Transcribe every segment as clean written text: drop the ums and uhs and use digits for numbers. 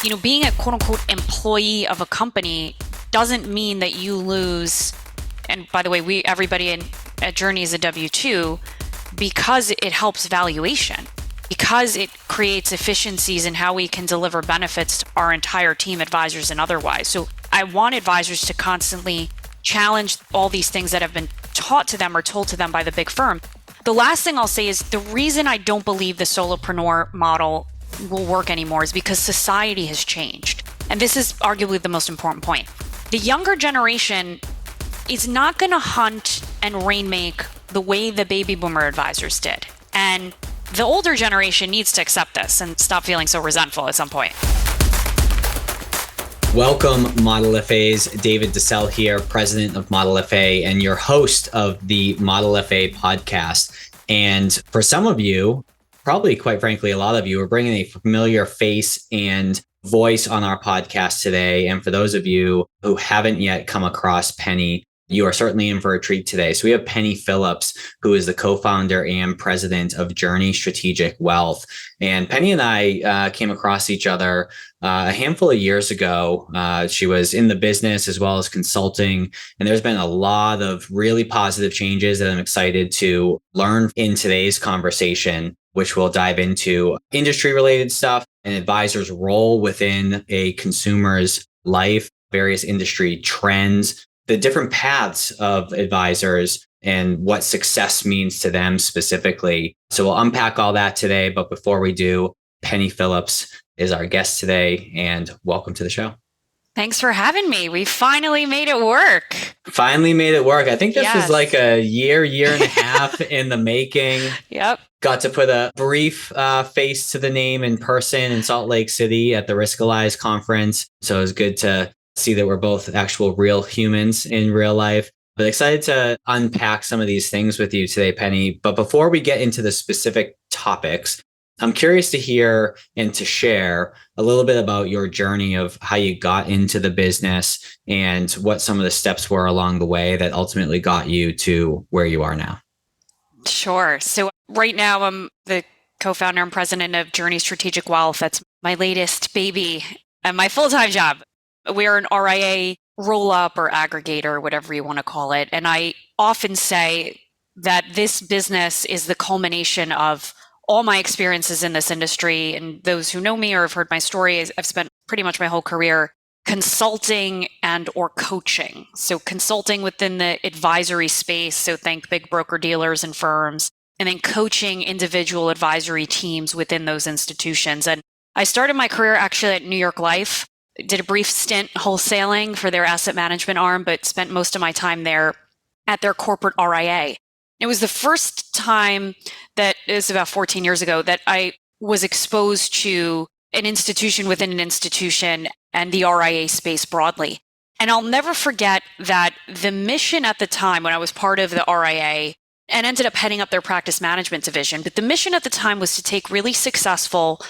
Being a quote unquote employee of a company doesn't mean that you lose. And by the way, everybody at Journey is a W-2 because it helps valuation, because it creates efficiencies in how we can deliver benefits to our entire team, advisors and otherwise. So I want advisors to constantly challenge all these things that have been taught to them or told to them by the big firm. The last thing I'll say is the reason I don't believe the solopreneur model will work anymore is because society has changed. And this is arguably the most important point. The younger generation is not going to hunt and rainmake the way the baby boomer advisors did. And the older generation needs to accept this and stop feeling so resentful at some point. Welcome, Model FAs. David DeSell here, president of Model FA and your host of the Model FA podcast. And for some of you, probably quite frankly, a lot of you are bringing a familiar face and voice on our podcast today. And for those of you who haven't yet come across Penny, you are certainly in for a treat today. So we have Penny Phillips, who is the co-founder and president of Journey Strategic Wealth. And Penny and I came across each other a handful of years ago. She was in the business as well as consulting. And there's been a lot of really positive changes that I'm excited to learn in today's conversation, which we'll dive into industry related stuff, an advisor's role within a consumer's life, various industry trends, the different paths of advisors and what success means to them specifically. So we'll unpack all that today. But before we do, Penny Phillips is our guest today, and welcome to the show. Thanks for having me. We finally made it work. Finally made it work. I think this was like a year and a half in the making. Yep. Got to put a brief face to the name in person in Salt Lake City at the Riskalyze conference. So it was good to see that we're both actual real humans in real life. But excited to unpack some of these things with you today, Penny. But before we get into the specific topics, I'm curious to hear and to share a little bit about your journey of how you got into the business and what some of the steps were along the way that ultimately got you to where you are now. Sure. So right now I'm the co-founder and president of Journey Strategic Wealth. That's my latest baby and my full-time job. We're an RIA roll-up or aggregator, whatever you want to call it. And I often say that this business is the culmination of all my experiences in this industry. And those who know me or have heard my story, I've spent pretty much my whole career consulting and or coaching. So consulting within the advisory space. So think big broker dealers and firms, and then coaching individual advisory teams within those institutions. And I started my career actually at New York Life. Did a brief stint wholesaling for their asset management arm, but spent most of my time there at their corporate RIA. It was the first time that it was about 14 years ago that I was exposed to an institution within an institution and the RIA space broadly. And I'll never forget that the mission at the time when I was part of the RIA and ended up heading up their practice management division, but the mission at the time was to take really successful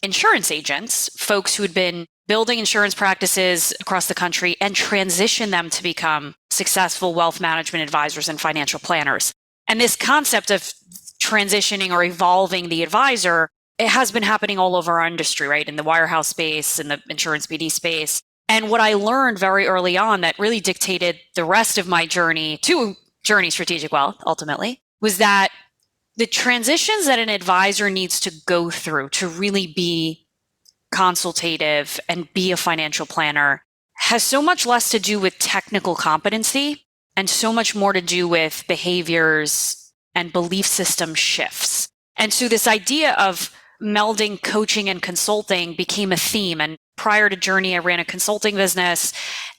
insurance agents, folks who had been building insurance practices across the country, and transition them to become successful wealth management advisors and financial planners. And this concept of transitioning or evolving the advisor, it has been happening all over our industry, right? In the wirehouse space, in the insurance BD space. And what I learned very early on that really dictated the rest of my journey to Journey Strategic Wealth, ultimately, was that the transitions that an advisor needs to go through to really be consultative and be a financial planner has so much less to do with technical competency and so much more to do with behaviors and belief system shifts. And so this idea of melding coaching and consulting became a theme. And prior to Journey, I ran a consulting business,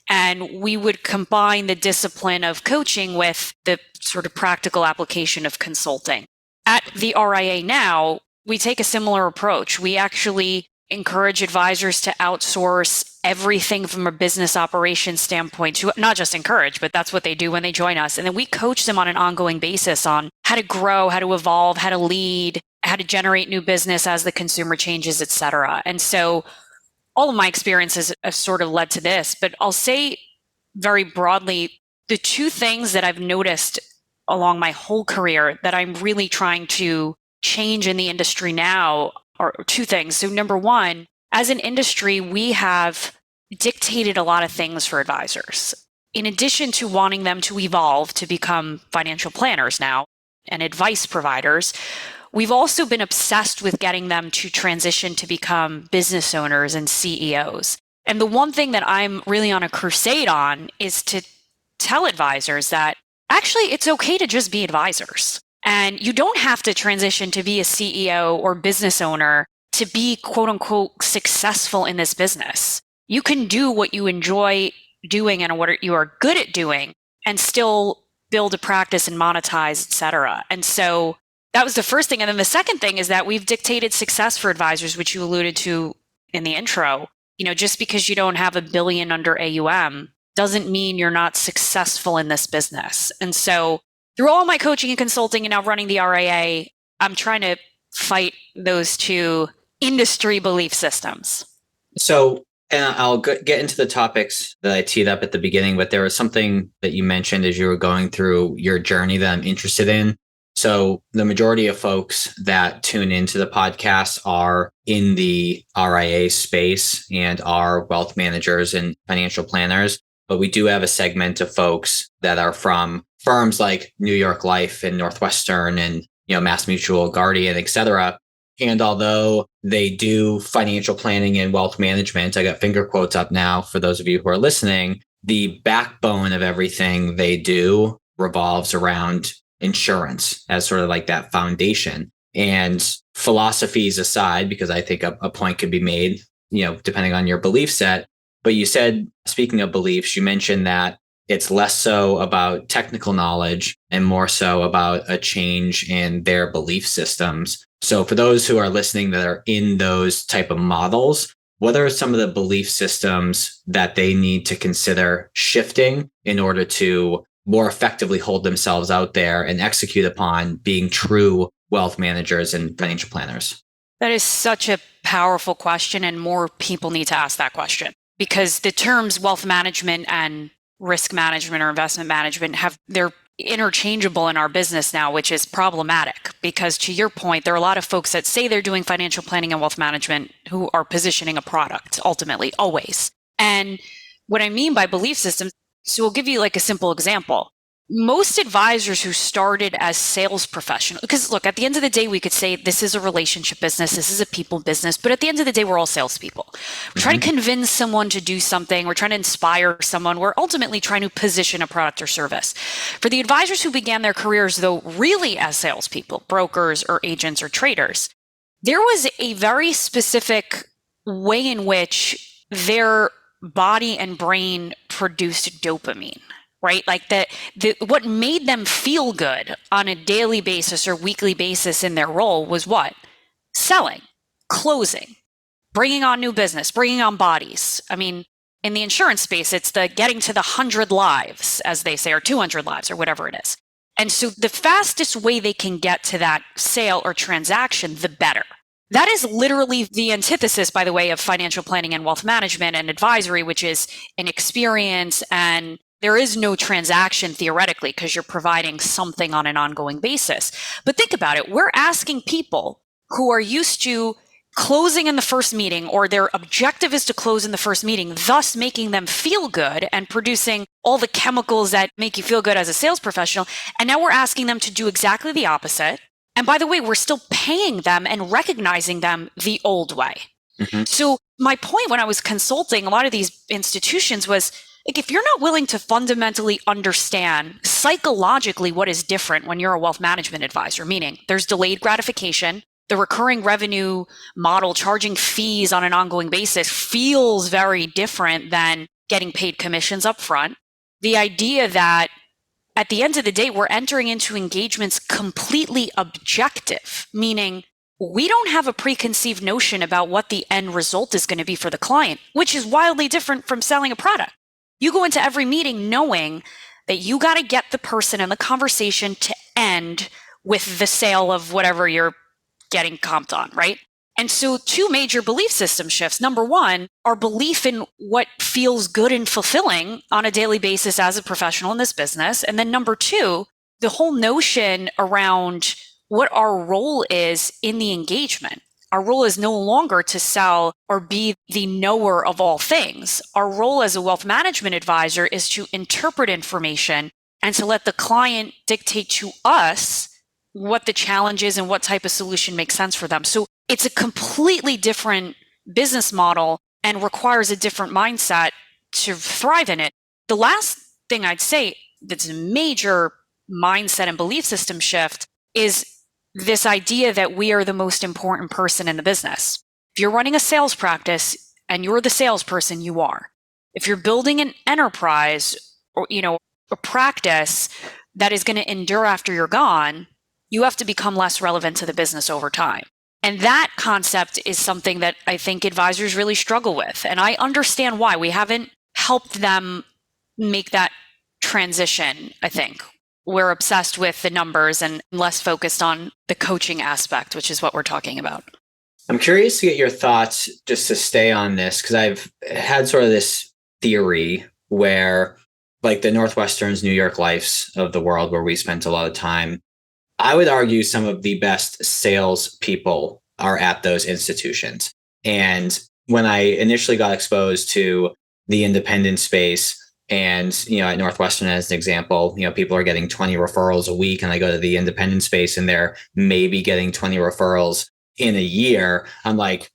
and we would combine the discipline of coaching with the sort of practical application of consulting. At the RIA now, we take a similar approach. We actually encourage advisors to outsource everything from a business operations standpoint, to not just encourage, but that's what they do when they join us. And then we coach them on an ongoing basis on how to grow, how to evolve, how to lead, how to generate new business as the consumer changes, et cetera. And so all of my experiences have sort of led to this, but I'll say very broadly, the two things that I've noticed along my whole career that I'm really trying to change in the industry now are two things. So number one, as an industry, we have dictated a lot of things for advisors. In addition to wanting them to evolve to become financial planners now and advice providers, we've also been obsessed with getting them to transition to become business owners and CEOs. And the one thing that I'm really on a crusade on is to tell advisors that actually it's okay to just be advisors. And you don't have to transition to be a CEO or business owner to be quote unquote successful in this business. You can do what you enjoy doing and what you are good at doing and still build a practice and monetize, et cetera. And so that was the first thing. And then the second thing is that we've dictated success for advisors, which you alluded to in the intro. Just because you don't have $1 billion under AUM doesn't mean you're not successful in this business. And so through all my coaching and consulting and now running the RIA, I'm trying to fight those two industry belief systems. So, and I'll get into the topics that I teed up at the beginning, but there was something that you mentioned as you were going through your journey that I'm interested in. So the majority of folks that tune into the podcast are in the RIA space and are wealth managers and financial planners. But we do have a segment of folks that are from firms like New York Life and Northwestern and Mass Mutual, Guardian, et cetera. And although they do financial planning and wealth management, I got finger quotes up now for those of you who are listening, the backbone of everything they do revolves around insurance as sort of like that foundation. And philosophies aside, because I think a point could be made, depending on your belief set. But you said, speaking of beliefs, you mentioned that it's less so about technical knowledge and more so about a change in their belief systems. So for those who are listening that are in those type of models, what are some of the belief systems that they need to consider shifting in order to more effectively hold themselves out there and execute upon being true wealth managers and financial planners? That is such a powerful question, and more people need to ask that question, because the terms wealth management and risk management or investment management they're interchangeable in our business now, which is problematic because, to your point, there are a lot of folks that say they're doing financial planning and wealth management who are positioning a product ultimately, always. And what I mean by belief systems, so we'll give you like a simple example. Most advisors who started as sales professionals, because look, at the end of the day, we could say this is a relationship business, this is a people business, but at the end of the day, we're all salespeople. We're trying to convince someone to do something. We're trying to inspire someone. We're ultimately trying to position a product or service. For the advisors who began their careers, though, really as salespeople, brokers or agents or traders, there was a very specific way in which their body and brain produced dopamine. Right? Like what made them feel good on a daily basis or weekly basis in their role was what? Selling, closing, bringing on new business, bringing on bodies. I mean, in the insurance space, it's the getting to the 100 lives, as they say, or 200 lives or whatever it is. And so the fastest way they can get to that sale or transaction, the better. That is literally the antithesis, by the way, of financial planning and wealth management and advisory, which is an experience, and there is no transaction theoretically because you're providing something on an ongoing basis. But think about it. We're asking people who are used to closing in the first meeting, or their objective is to close in the first meeting, thus making them feel good and producing all the chemicals that make you feel good as a sales professional. And now we're asking them to do exactly the opposite. And by the way, we're still paying them and recognizing them the old way. Mm-hmm. So my point when I was consulting a lot of these institutions was, like, if you're not willing to fundamentally understand psychologically what is different when you're a wealth management advisor, meaning there's delayed gratification, the recurring revenue model, charging fees on an ongoing basis feels very different than getting paid commissions up front. The idea that at the end of the day, we're entering into engagements completely objective, meaning we don't have a preconceived notion about what the end result is going to be for the client, which is wildly different from selling a product. You go into every meeting knowing that you got to get the person in the conversation to end with the sale of whatever you're getting comped on, right? And so two major belief system shifts. Number one, our belief in what feels good and fulfilling on a daily basis as a professional in this business. And then number two, the whole notion around what our role is in the engagement. Our role is no longer to sell or be the knower of all things. Our role as a wealth management advisor is to interpret information and to let the client dictate to us what the challenge is and what type of solution makes sense for them. So it's a completely different business model and requires a different mindset to thrive in it. The last thing I'd say that's a major mindset and belief system shift is this idea that we are the most important person in the business. If you're running a sales practice and you're the salesperson, you are. If you're building an enterprise or, a practice that is going to endure after you're gone, you have to become less relevant to the business over time. And that concept is something that I think advisors really struggle with. And I understand why. We haven't helped them make that transition, I think. We're obsessed with the numbers and less focused on the coaching aspect, which is what we're talking about. I'm curious to get your thoughts just to stay on this, because I've had sort of this theory where, like the Northwesterns, New York Lifes of the world, where we spent a lot of time, I would argue some of the best sales people are at those institutions. And when I initially got exposed to the independent space, and, at Northwestern, as an example, people are getting 20 referrals a week, and I go to the independent space and they're maybe getting 20 referrals in a year. I'm like,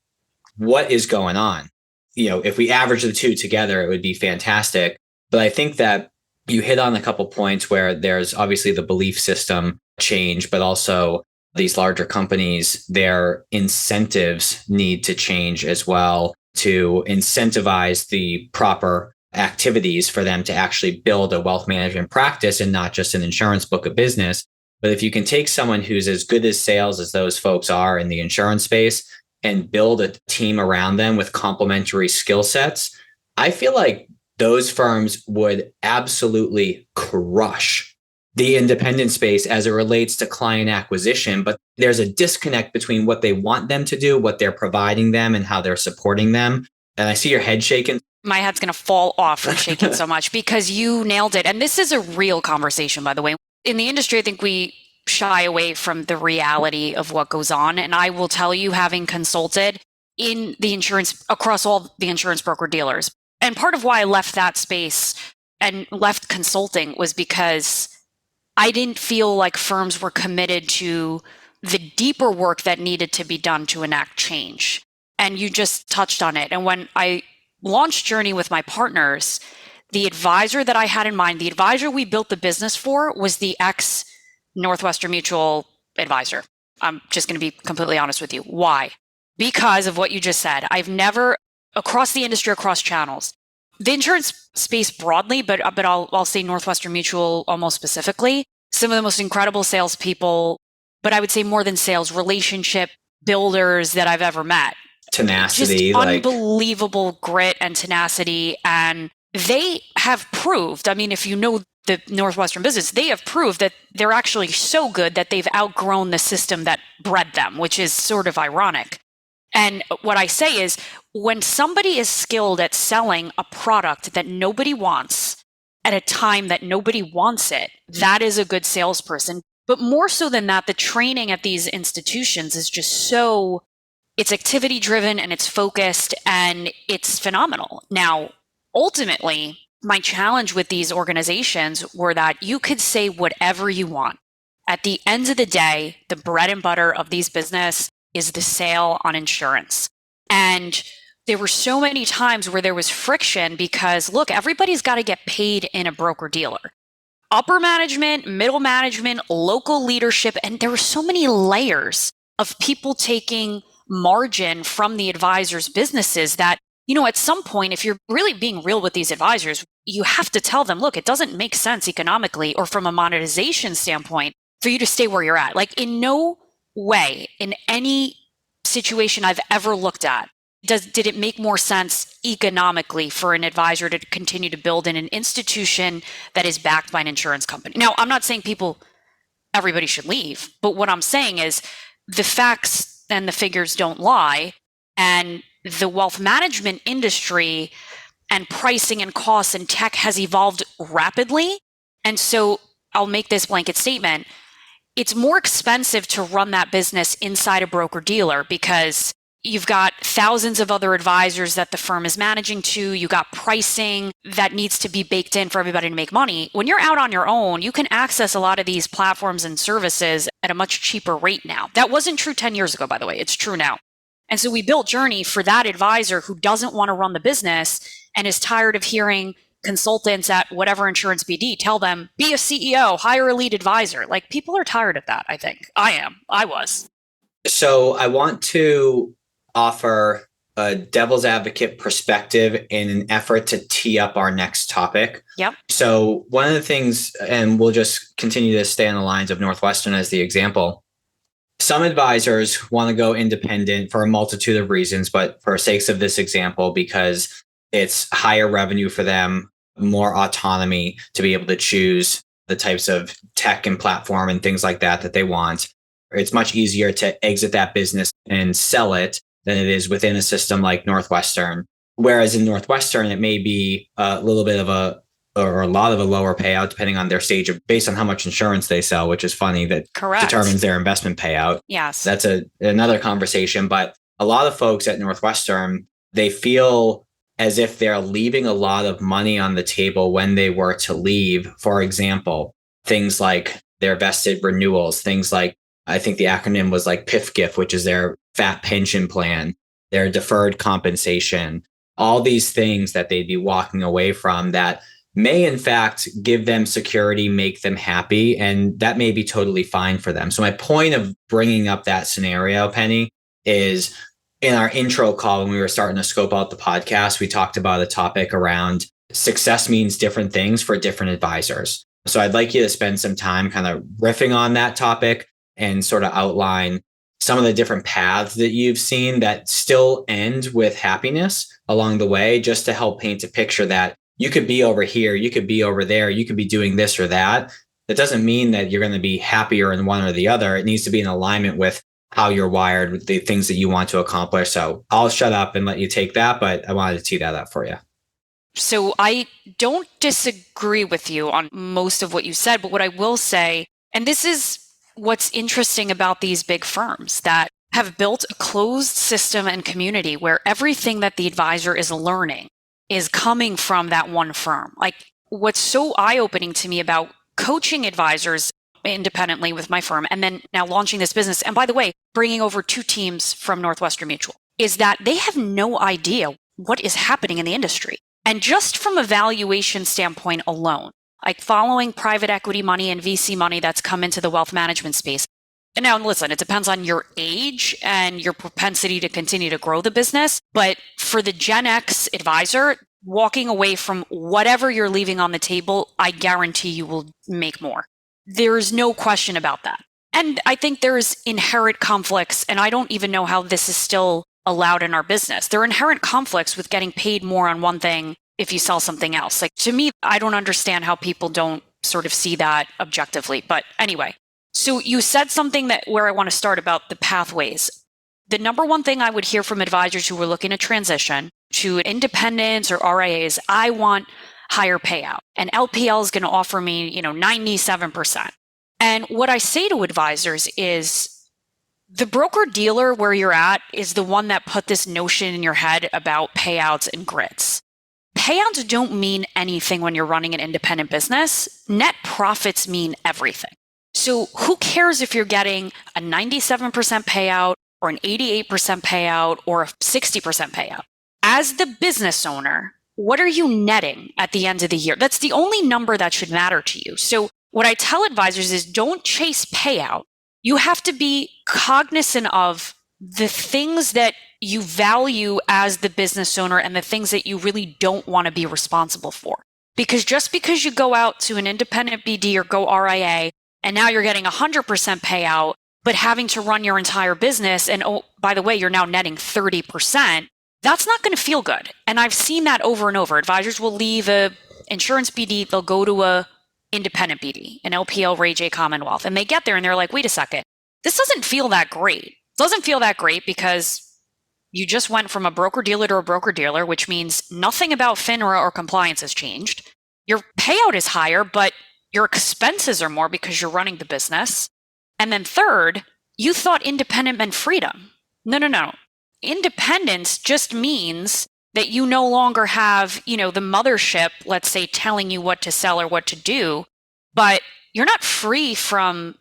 what is going on? If we average the two together, it would be fantastic. But I think that you hit on a couple points where there's obviously the belief system change, but also these larger companies, their incentives need to change as well to incentivize the proper activities for them to actually build a wealth management practice and not just an insurance book of business. But if you can take someone who's as good at sales as those folks are in the insurance space and build a team around them with complementary skill sets, I feel like those firms would absolutely crush the independent space as it relates to client acquisition. But there's a disconnect between what they want them to do, what they're providing them, and how they're supporting them. And I see your head shaking. My head's going to fall off from shaking so much because you nailed it. And this is a real conversation, by the way. In the industry, I think we shy away from the reality of what goes on. And I will tell you, having consulted in the insurance, across all the insurance broker dealers, and part of why I left that space and left consulting was because I didn't feel like firms were committed to the deeper work that needed to be done to enact change. And you just touched on it. And when I launched Journey with my partners, the advisor that I had in mind, the advisor we built the business for, was the ex Northwestern Mutual advisor. I'm just going to be completely honest with you. Why? Because of what you just said. I've never, across the industry, across channels, the insurance space broadly, but I'll say Northwestern Mutual almost specifically, some of the most incredible salespeople, but I would say more than sales, relationship builders that I've ever met. Tenacity, just unbelievable grit and tenacity. And they have proved, I mean, if you know the Northwestern business, they have proved that they're actually so good that they've outgrown the system that bred them, which is sort of ironic. And what I say is, when somebody is skilled at selling a product that nobody wants at a time that nobody wants it, that is a good salesperson. But more so than that, the training at these institutions is just so, it's activity driven and it's focused and it's phenomenal. Now, ultimately, my challenge with these organizations were that you could say whatever you want. At the end of the day, the bread and butter of these business is the sale on insurance. And there were so many times where there was friction because, look, everybody's got to get paid in a broker dealer. Upper management, middle management, local leadership, and there were so many layers of people taking margin from the advisors' businesses that, at some point, if you're really being real with these advisors, you have to tell them, look, it doesn't make sense economically or from a monetization standpoint for you to stay where you're at. Like, in no way, in any situation I've ever looked at, did it make more sense economically for an advisor to continue to build in an institution that is backed by an insurance company? Now, I'm not saying everybody should leave, but what I'm saying is the facts and the figures don't lie. And the wealth management industry and pricing and costs and tech has evolved rapidly. And so I'll make this blanket statement. it's more expensive to run that business inside a broker dealer because you've got thousands of other advisors that the firm is managing to. You got pricing that needs to be baked in for everybody to make money. When you're out on your own, you can access a lot of these platforms and services at a much cheaper rate now. That wasn't true 10 years ago, by the way. It's true now. And so we built Journey for that advisor who doesn't want to run the business and is tired of hearing consultants at whatever insurance BD tell them, be a CEO, hire a lead advisor. Like, people are tired of that, I think. I was. So I want to offer a devil's advocate perspective in an effort to tee up our next topic. Yep. So one of the things, and we'll just continue to stay on the lines of Northwestern as the example. Some advisors want to go independent for a multitude of reasons, but for sakes of this example, because it's higher revenue for them, more autonomy to be able to choose the types of tech and platform and things like that that they want. It's much easier to exit that business and sell it than it is within a system like Northwestern. Whereas in Northwestern, it may be a little bit of or a lot of a lower payout depending on their stage based on how much insurance they sell, which is funny that Correct. Determines their investment payout. Yes. That's another conversation. But a lot of folks at Northwestern, they feel as if they're leaving a lot of money on the table when they were to leave. For example, things like their vested renewals, things like, I think the acronym was like PIFGIF, which is their fat pension plan, their deferred compensation, all these things that they'd be walking away from that may in fact give them security, make them happy, and that may be totally fine for them. So my point of bringing up that scenario, Penny, is in our intro call when we were starting to scope out the podcast, we talked about a topic around success means different things for different advisors. So I'd like you to spend some time kind of riffing on that topic and sort of outline some of the different paths that you've seen that still end with happiness along the way, just to help paint a picture that you could be over here, you could be over there, you could be doing this or that. That doesn't mean that you're going to be happier in one or the other. It needs to be in alignment with how you're wired, with the things that you want to accomplish. So I'll shut up and let you take that, but I wanted to tee that up for you. So I don't disagree with you on most of what you said, but what I will say, and this is what's interesting about these big firms that have built a closed system and community where everything that the advisor is learning is coming from that one firm. Like, what's so eye-opening to me about coaching advisors independently with my firm and then now launching this business, and by the way, bringing over 2 teams from Northwestern Mutual, is that they have no idea what is happening in the industry. And just from a valuation standpoint alone, like following private equity money and VC money that's come into the wealth management space. And now listen, it depends on your age and your propensity to continue to grow the business. But for the Gen X advisor, walking away from whatever you're leaving on the table, I guarantee you will make more. There's no question about that. And I think there's inherent conflicts, and I don't even know how this is still allowed in our business. There are inherent conflicts with getting paid more on one thing if you sell something else. Like, to me, I don't understand how people don't sort of see that objectively. But anyway, so you said something that where I want to start about the pathways. The number one thing I would hear from advisors who were looking to transition to independents or RIAs, I want higher payout. And LPL is going to offer me, 97%. And what I say to advisors is the broker dealer where you're at is the one that put this notion in your head about payouts and grits. Payouts don't mean anything when you're running an independent business. Net profits mean everything. So who cares if you're getting a 97% payout or an 88% payout or a 60% payout? As the business owner, what are you netting at the end of the year? That's the only number that should matter to you. So what I tell advisors is don't chase payout. You have to be cognizant of the things that you value as the business owner and the things that you really don't want to be responsible for. Because just because you go out to an independent BD or go RIA and now you're getting 100% payout, but having to run your entire business, and oh, by the way, you're now netting 30%, that's not going to feel good. And I've seen that over and over. Advisors will leave a insurance BD, they'll go to a independent BD, an LPL, Ray J Commonwealth, and they get there and they're like, wait a second, this doesn't feel that great. It doesn't feel that great because you just went from a broker dealer to a broker dealer, which means nothing about FINRA or compliance has changed. Your payout is higher, but your expenses are more because you're running the business. And then third, you thought independent meant freedom. No, no, no. Independence just means that you no longer have, the mothership, let's say, telling you what to sell or what to do, but you're not free from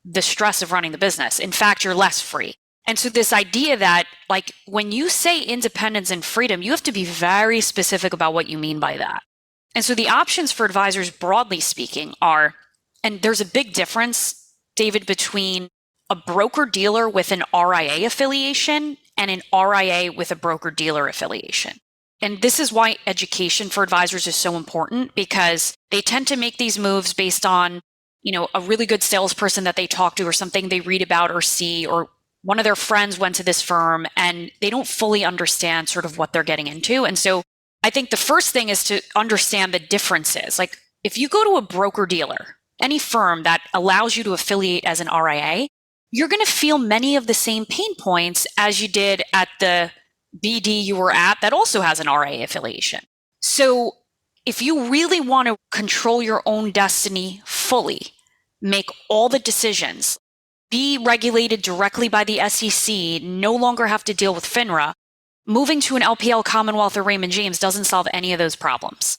the stress of running the business. In fact, you're less free. And so this idea that like when you say independence and freedom, you have to be very specific about what you mean by that. And so the options for advisors, broadly speaking, are, and there's a big difference, David, between a broker dealer with an RIA affiliation and an RIA with a broker dealer affiliation. And this is why education for advisors is so important, because they tend to make these moves based on, a really good salesperson that they talk to or something they read about or see, or one of their friends went to this firm and they don't fully understand sort of what they're getting into. And so I think the first thing is to understand the differences. Like if you go to a broker dealer, any firm that allows you to affiliate as an RIA, you're going to feel many of the same pain points as you did at the BD you were at that also has an RIA affiliation. So if you really want to control your own destiny fully, make all the decisions, be regulated directly by the SEC, no longer have to deal with FINRA, moving to an LPL, Commonwealth, or Raymond James doesn't solve any of those problems.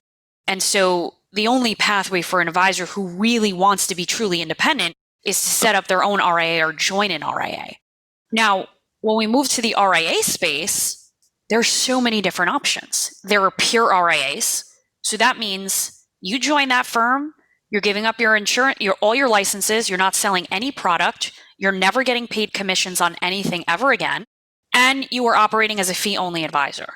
And so the only pathway for an advisor who really wants to be truly independent is to set up their own RIA or join an RIA. Now, when we move to the RIA space, there's so many different options. There are pure RIAs. So that means you join that firm, you're giving up your insurance, all your licenses, you're not selling any product, you're never getting paid commissions on anything ever again, and you are operating as a fee-only advisor.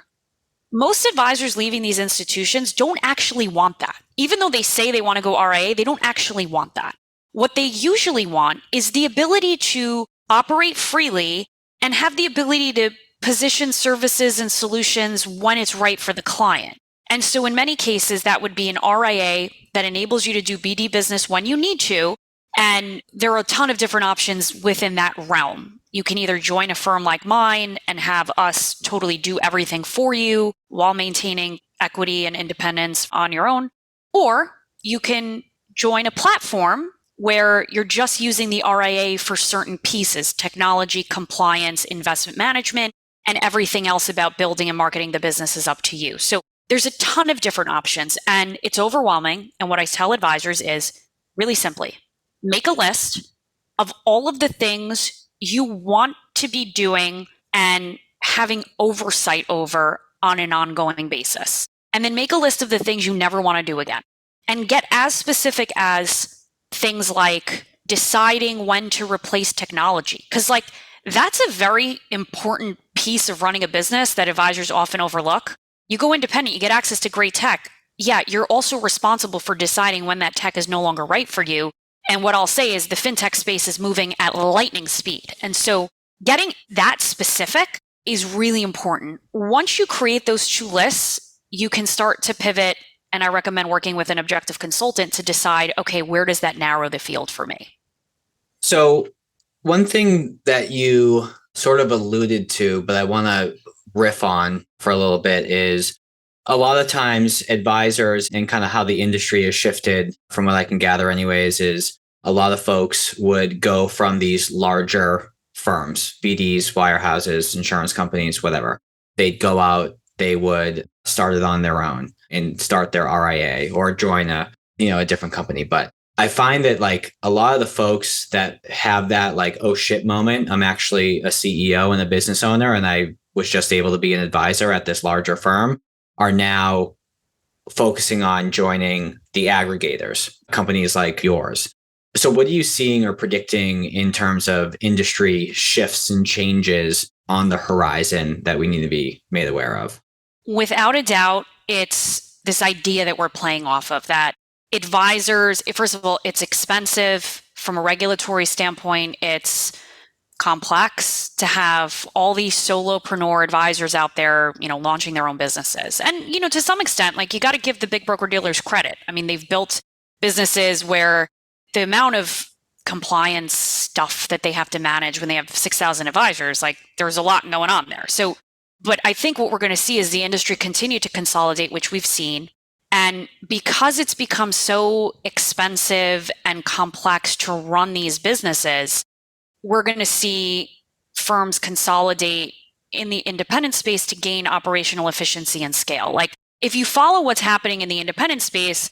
Most advisors leaving these institutions don't actually want that. Even though they say they want to go RIA, they don't actually want that. What they usually want is the ability to operate freely and have the ability to position services and solutions when it's right for the client. And so in many cases, that would be an RIA that enables you to do BD business when you need to. And there are a ton of different options within that realm. You can either join a firm like mine and have us totally do everything for you while maintaining equity and independence on your own, or you can join a platform where you're just using the RIA for certain pieces, technology, compliance, investment management, and everything else about building and marketing the business is up to you. So there's a ton of different options and it's overwhelming. And what I tell advisors is really simply, make a list of all of the things you want to be doing and having oversight over on an ongoing basis. And then make a list of the things you never want to do again. And get as specific as things like deciding when to replace technology. Because that's a very important piece of running a business that advisors often overlook. You go independent, you get access to great tech. Yeah, you're also responsible for deciding when that tech is no longer right for you. And what I'll say is the fintech space is moving at lightning speed. And so getting that specific is really important. Once you create those two lists, you can start to pivot. And I recommend working with an objective consultant to decide, okay, where does that narrow the field for me? So one thing that you sort of alluded to, but I want to riff on for a little bit is a lot of times advisors and kind of how the industry has shifted from what I can gather anyways, is a lot of folks would go from these larger firms, BDs, wirehouses, insurance companies, whatever. They'd go out, they would start it on their own and start their RIA or join a different company. But I find that a lot of the folks that have that oh shit moment, I'm actually a CEO and a business owner and I was just able to be an advisor at this larger firm, are now focusing on joining the aggregators, companies like yours. So what are you seeing or predicting in terms of industry shifts and changes on the horizon that we need to be made aware of? Without a doubt, it's this idea that we're playing off of, that advisors, first of all, it's expensive from a regulatory standpoint. It's complex to have all these solopreneur advisors out there, launching their own businesses. And, to some extent, you got to give the big broker dealers credit. I mean, they've built businesses where the amount of compliance stuff that they have to manage when they have 6,000 advisors, there's a lot going on there. So, but I think what we're going to see is the industry continue to consolidate, which we've seen. And because it's become so expensive and complex to run these businesses, we're going to see firms consolidate in the independent space to gain operational efficiency and scale. Like if you follow what's happening in the independent space,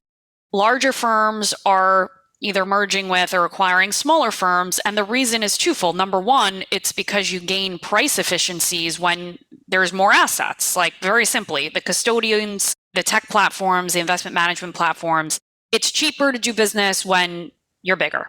larger firms are either merging with or acquiring smaller firms. And the reason is twofold. Number one, it's because you gain price efficiencies when there's more assets. Like very simply, the custodians, the tech platforms, the investment management platforms, it's cheaper to do business when you're bigger.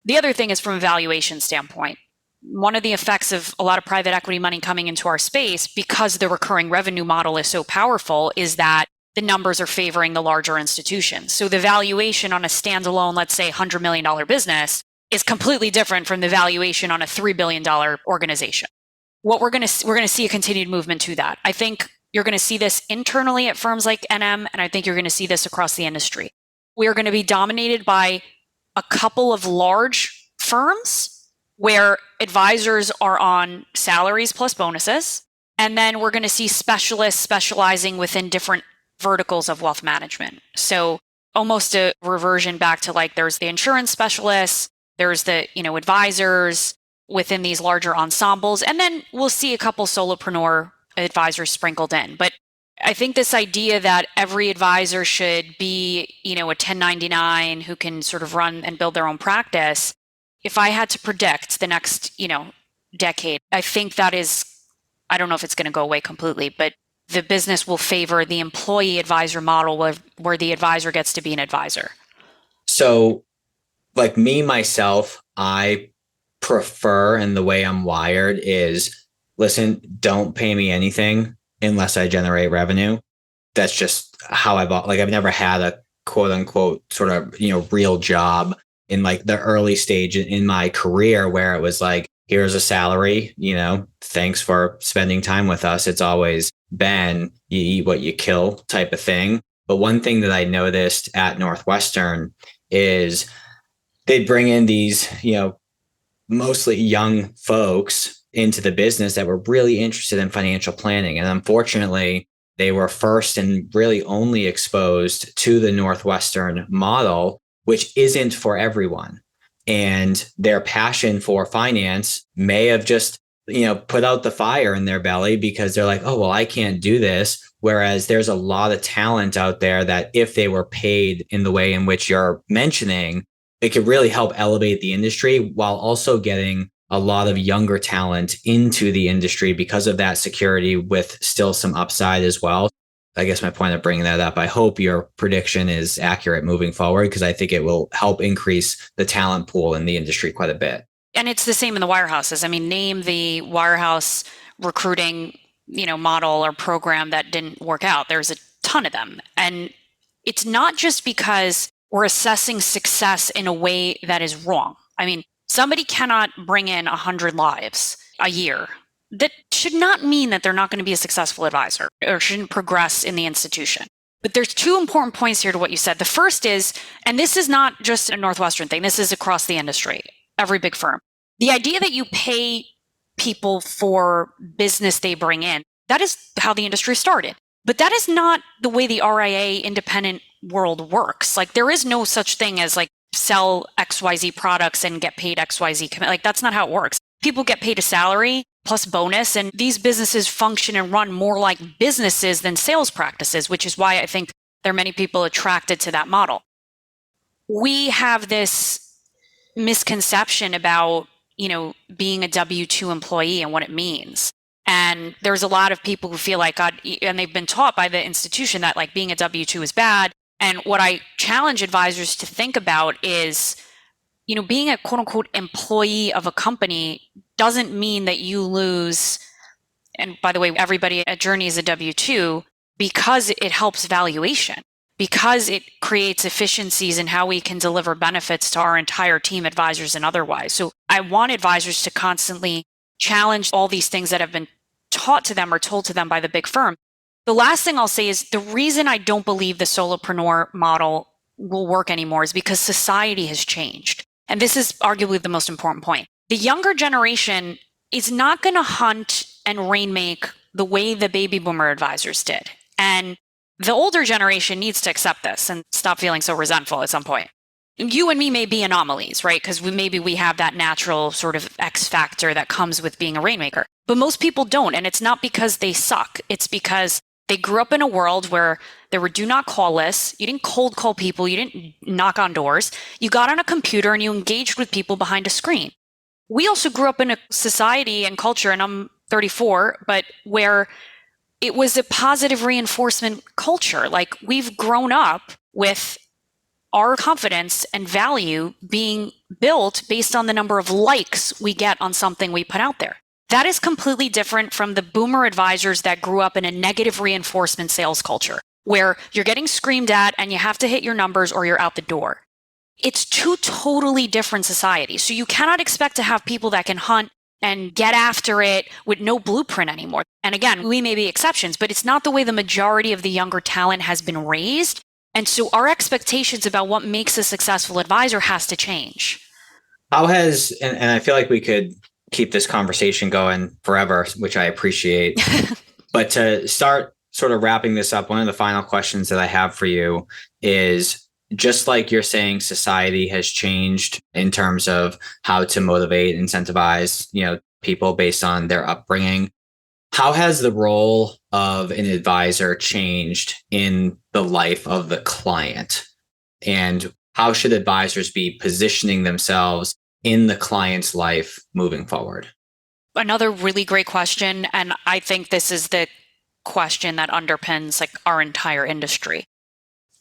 The other thing is from a valuation standpoint. One of the effects of a lot of private equity money coming into our space, because the recurring revenue model is so powerful, is that the numbers are favoring the larger institutions. So the valuation on a standalone, let's say $100 million business is completely different from the valuation on a $3 billion organization. We're going to see a continued movement to that. I think you're going to see this internally at firms like NM, and I think you're going to see this across the industry. We are going to be dominated by a couple of large firms where advisors are on salaries plus bonuses. And then we're going to see specialists specializing within different verticals of wealth management. So almost a reversion back to like there's the insurance specialists, there's the, advisors within these larger ensembles, and then we'll see a couple solopreneur advisors sprinkled in. But I think this idea that every advisor should be, a 1099 who can sort of run and build their own practice, if I had to predict the next, decade, I think that is, I don't know if it's going to go away completely, but the business will favor the employee advisor model where the advisor gets to be an advisor. So like me, myself, I prefer, and the way I'm wired is, listen, don't pay me anything unless I generate revenue. That's just how I've never had a quote unquote sort of, real job in like the early stage in my career where it was like, here's a salary, thanks for spending time with us. It's always been you eat what you kill type of thing. But one thing that I noticed at Northwestern is they'd bring in these, mostly young folks into the business that were really interested in financial planning. And unfortunately, they were first and really only exposed to the Northwestern model, which isn't for everyone. And their passion for finance may have just, put out the fire in their belly because they're like, oh, well, I can't do this. Whereas there's a lot of talent out there that if they were paid in the way in which you're mentioning, it could really help elevate the industry while also getting a lot of younger talent into the industry because of that security with still some upside as well. I guess my point of bringing that up, I hope your prediction is accurate moving forward because I think it will help increase the talent pool in the industry quite a bit. And it's the same in the wirehouses. I mean, name the wirehouse recruiting, model or program that didn't work out. There's a ton of them. And it's not just because we're assessing success in a way that is wrong. I mean, somebody cannot bring in 100 lives a year. That should not mean that they're not going to be a successful advisor or shouldn't progress in the institution. But there's two important points here to what you said. The first is, and this is not just a Northwestern thing, this is across the industry, every big firm. The idea that you pay people for business they bring in, that is how the industry started. But that is not the way the RIA independent world works. Like there is no such thing as like sell XYZ products and get paid XYZ. Like that's not how it works. People get paid a salary plus bonus, and these businesses function and run more like businesses than sales practices, which is why I think there are many people attracted to that model. We have this misconception about, being a W-2 employee and what it means. And there's a lot of people who feel like, God, and they've been taught by the institution that like being a W-2 is bad. And what I challenge advisors to think about is, being a quote unquote employee of a company doesn't mean that you lose. And by the way, everybody at Journey is a W-2 because it helps valuation, because it creates efficiencies in how we can deliver benefits to our entire team, advisors and otherwise. So I want advisors to constantly challenge all these things that have been taught to them or told to them by the big firm. The last thing I'll say is the reason I don't believe the solopreneur model will work anymore is because society has changed. And this is arguably the most important point. The younger generation is not going to hunt and rainmake the way the baby boomer advisors did. And The older generation needs to accept this and stop feeling so resentful at some point. You and me may be anomalies, right? Because maybe we have that natural sort of X factor that comes with being a rainmaker. But most people don't. And it's not because they suck. It's because they grew up in a world where there were do not call lists. You didn't cold call people. You didn't knock on doors. You got on a computer and you engaged with people behind a screen. We also grew up in a society and culture, and I'm 34, but where it was a positive reinforcement culture. Like, we've grown up with our confidence and value being built based on the number of likes we get on something we put out there. That is completely different from the boomer advisors that grew up in a negative reinforcement sales culture, where you're getting screamed at and you have to hit your numbers or you're out the door. It's two totally different societies. So you cannot expect to have people that can hunt and get after it with no blueprint anymore. And again, we may be exceptions, but it's not the way the majority of the younger talent has been raised. And so our expectations about what makes a successful advisor has to change. How has, and I feel like we could keep this conversation going forever, which I appreciate. But to start sort of wrapping this up, one of the final questions that I have for you is, just like you're saying, society has changed in terms of how to motivate, incentivize, people based on their upbringing. How has the role of an advisor changed in the life of the client? And how should advisors be positioning themselves in the client's life moving forward? Another really great question. And I think this is the question that underpins like our entire industry.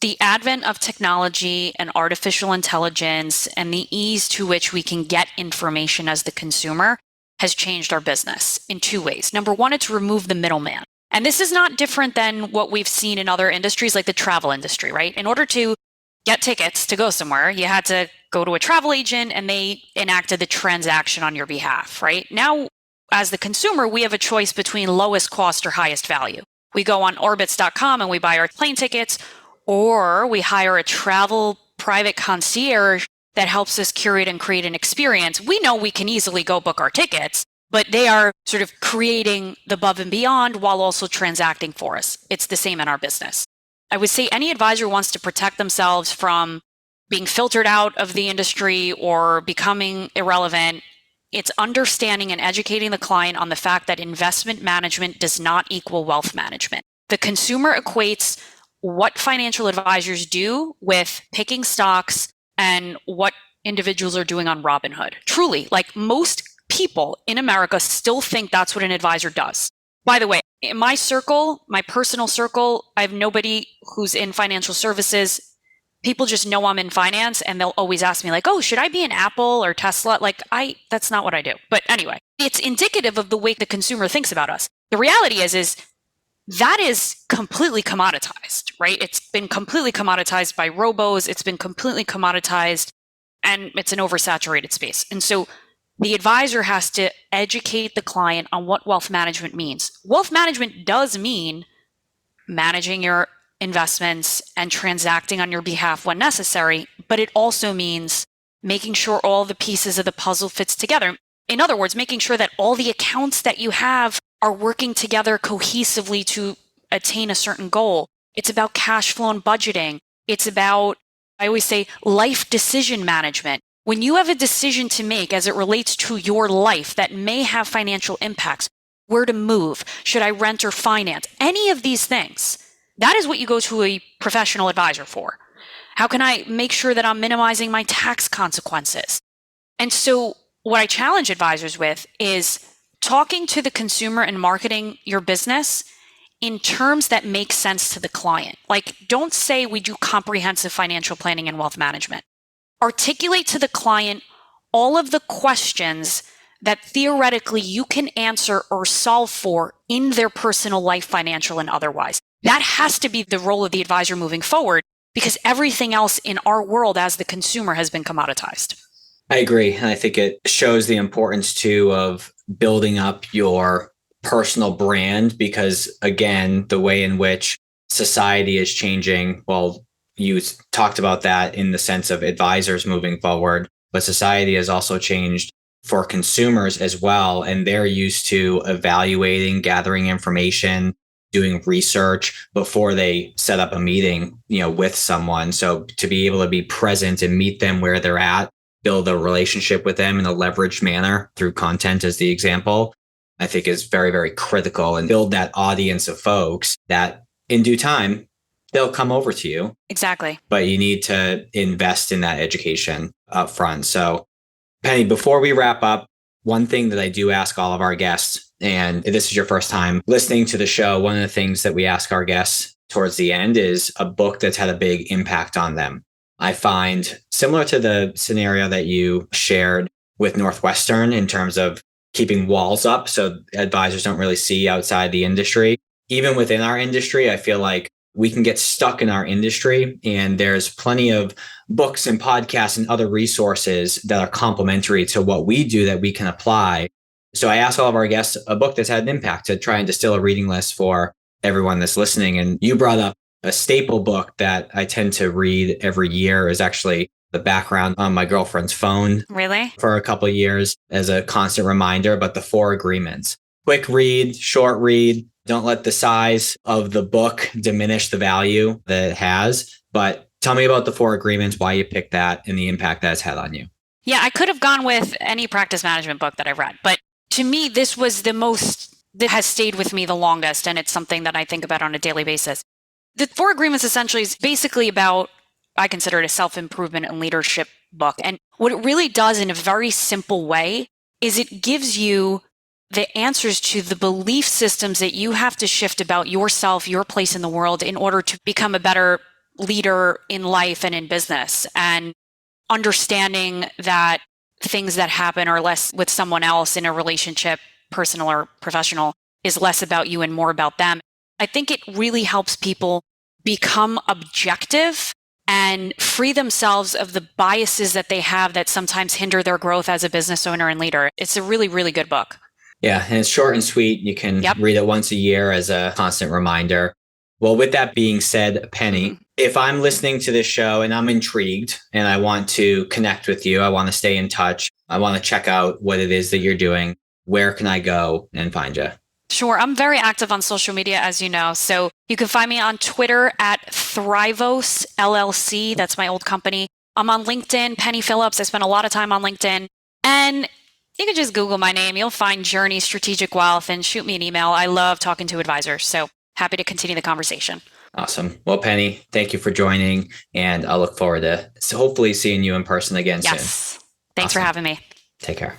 The advent of technology and artificial intelligence and the ease to which we can get information as the consumer has changed our business in two ways. Number one, it's removed the middleman. And this is not different than what we've seen in other industries like the travel industry, right? In order to get tickets to go somewhere, you had to go to a travel agent and they enacted the transaction on your behalf, right? Now, as the consumer, we have a choice between lowest cost or highest value. We go on orbitz.com and we buy our plane tickets, or we hire a travel private concierge that helps us curate and create an experience. We know we can easily go book our tickets, but they are sort of creating the above and beyond while also transacting for us. It's the same in our business. I would say any advisor wants to protect themselves from being filtered out of the industry or becoming irrelevant. It's understanding and educating the client on the fact that investment management does not equal wealth management. The consumer equates what financial advisors do with picking stocks and what individuals are doing on Robinhood. Truly, like, most people in America still think that's what an advisor does. By the way, in my circle, my personal circle, I have nobody who's in financial services. People just know I'm in finance and they'll always ask me like, oh, should I be in Apple or Tesla? That's not what I do. But anyway, it's indicative of the way the consumer thinks about us. The reality is that is completely commoditized, right? It's been completely commoditized by robos. It's been completely commoditized, and it's an oversaturated space. And so the advisor has to educate the client on what wealth management means. Wealth management does mean managing your investments and transacting on your behalf when necessary, but it also means making sure all the pieces of the puzzle fits together. In other words, making sure that all the accounts that you have are working together cohesively to attain a certain goal. It's about cash flow and budgeting. It's about, I always say, life decision management. When you have a decision to make as it relates to your life that may have financial impacts, where to move, should I rent or finance, any of these things, that is what you go to a professional advisor for. How can I make sure that I'm minimizing my tax consequences? And so what I challenge advisors with is talking to the consumer and marketing your business in terms that make sense to the client. Like, don't say we do comprehensive financial planning and wealth management. Articulate to the client all of the questions that theoretically you can answer or solve for in their personal life, financial and otherwise. That has to be the role of the advisor moving forward, because everything else in our world as the consumer has been commoditized. I agree. And I think it shows the importance too of building up your personal brand, because again, the way in which society is changing, well, you talked about that in the sense of advisors moving forward, but society has also changed for consumers as well. And they're used to evaluating, gathering information, doing research before they set up a meeting, with someone. So to be able to be present and meet them where they're at, build a relationship with them in a leveraged manner through content as the example, I think is very, very critical, and build that audience of folks that in due time, they'll come over to you. Exactly. But you need to invest in that education up front. So Penny, before we wrap up, one thing that I do ask all of our guests, and if this is your first time listening to the show, one of the things that we ask our guests towards the end is a book that's had a big impact on them. I find similar to the scenario that you shared with Northwestern in terms of keeping walls up so advisors don't really see outside the industry. Even within our industry, I feel like we can get stuck in our industry, and there's plenty of books and podcasts and other resources that are complementary to what we do that we can apply. So I ask all of our guests a book that's had an impact to try and distill a reading list for everyone that's listening. And you brought up a staple book that I tend to read every year is actually the background on my girlfriend's phone. Really? For a couple of years as a constant reminder, but the Four Agreements. Quick read, short read. Don't let the size of the book diminish the value that it has. But tell me about the Four Agreements, why you picked that, and the impact that it's had on you. Yeah, I could have gone with any practice management book that I've read, but to me, this was the most that has stayed with me the longest, and it's something that I think about on a daily basis. The Four Agreements essentially is basically about, I consider it a self-improvement and leadership book. And what it really does in a very simple way is it gives you the answers to the belief systems that you have to shift about yourself, your place in the world, in order to become a better leader in life and in business. And understanding that things that happen are less with someone else in a relationship, personal or professional, is less about you and more about them. I think it really helps people become objective and free themselves of the biases that they have that sometimes hinder their growth as a business owner and leader. It's a really, really good book. Yeah, and it's short and sweet. You can read it once a year as a constant reminder. Well, with that being said, Penny, if I'm listening to this show and I'm intrigued and I want to connect with you, I want to stay in touch, I want to check out what it is that you're doing, where can I go and find you? Sure. I'm very active on social media, as you know. So you can find me on Twitter at Thrivos LLC. That's my old company. I'm on LinkedIn, Penny Phillips. I spend a lot of time on LinkedIn. And you can just Google my name. You'll find Journey Strategic Wealth and shoot me an email. I love talking to advisors. So happy to continue the conversation. Awesome. Well, Penny, thank you for joining. And I'll look forward to hopefully seeing you in person again soon. Yes. Thanks for having me. Take care.